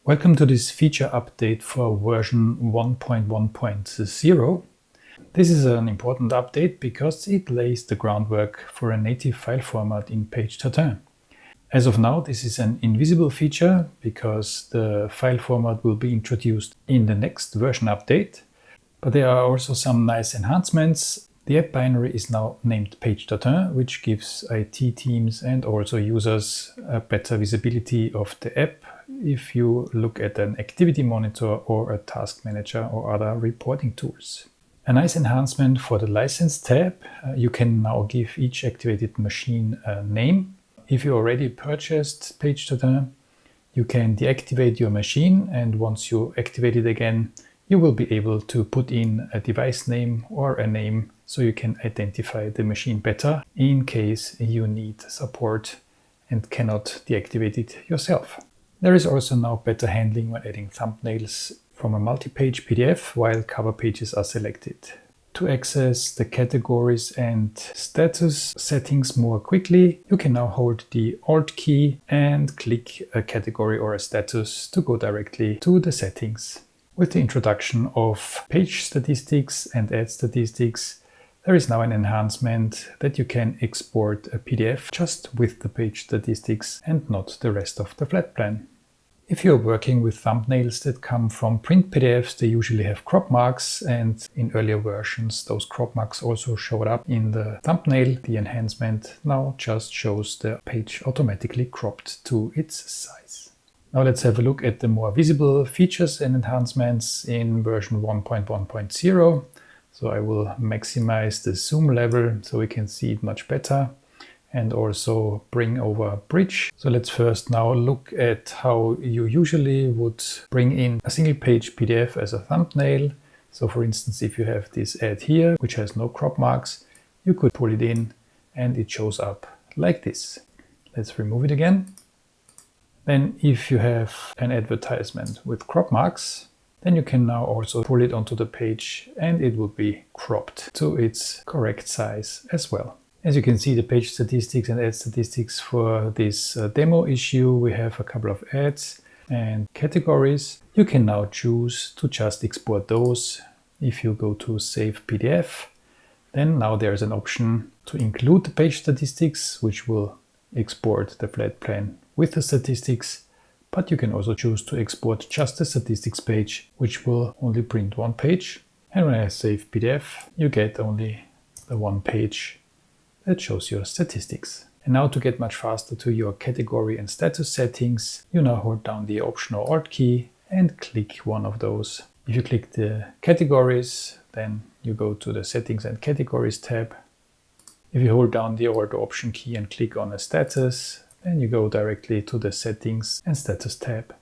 Welcome to this feature update for version 1.1.0. This is an important update because it lays the groundwork for a native file format in PageTatin. As of now, this is an invisible feature because the file format will be introduced in the next version update. But there are also some nice enhancements. The app binary is now named PageTatin, which gives IT teams and also users a better visibility of the app if you look at an activity monitor or a task manager or other reporting tools. A nice enhancement for the license tab, you can now give each activated machine a name. If you already purchased PageTatin, you can deactivate your machine, and once you activate it again, you will be able to put in a device name or a name so you can identify the machine better in case you need support and cannot deactivate it yourself. There is also now better handling when adding thumbnails from a multi-page PDF while cover pages are selected. To access the categories and status settings more quickly, you can now hold the Alt key and click a category or a status to go directly to the settings. With the introduction of page statistics and ad statistics, there is now an enhancement that you can export a PDF just with the page statistics and not the rest of the Flatplan. If you're working with thumbnails that come from print PDFs, they usually have crop marks, and in earlier versions those crop marks also showed up in the thumbnail. The enhancement now just shows the page automatically cropped to its size. Now let's have a look at the more visible features and enhancements in version 1.1.0. So I will maximize the zoom level so we can see it much better, and also bring over bridge. So let's first now look at how you usually would bring in a single page PDF as a thumbnail. So for instance, if you have this ad here, which has no crop marks, you could pull it in and it shows up like this. Let's remove it again. Then if you have an advertisement with crop marks, then you can now also pull it onto the page and it will be cropped to its correct size as well. As you can see, the page statistics and ad statistics for this demo issue, we have a couple of ads and categories. You can now choose to just export those. If you go to Save PDF, then now there's an option to include the page statistics, which will export the Flatplan with the statistics. But you can also choose to export just the statistics page, which will only print one page. And when I save PDF, you get only the one page that shows your statistics. And now to get much faster to your category and status settings, you now hold down the Option or Alt key and click one of those. If you click the categories, then you go to the Settings and Categories tab. If you hold down the Alt or Option key and click on a status, then you go directly to the Settings and Status tab.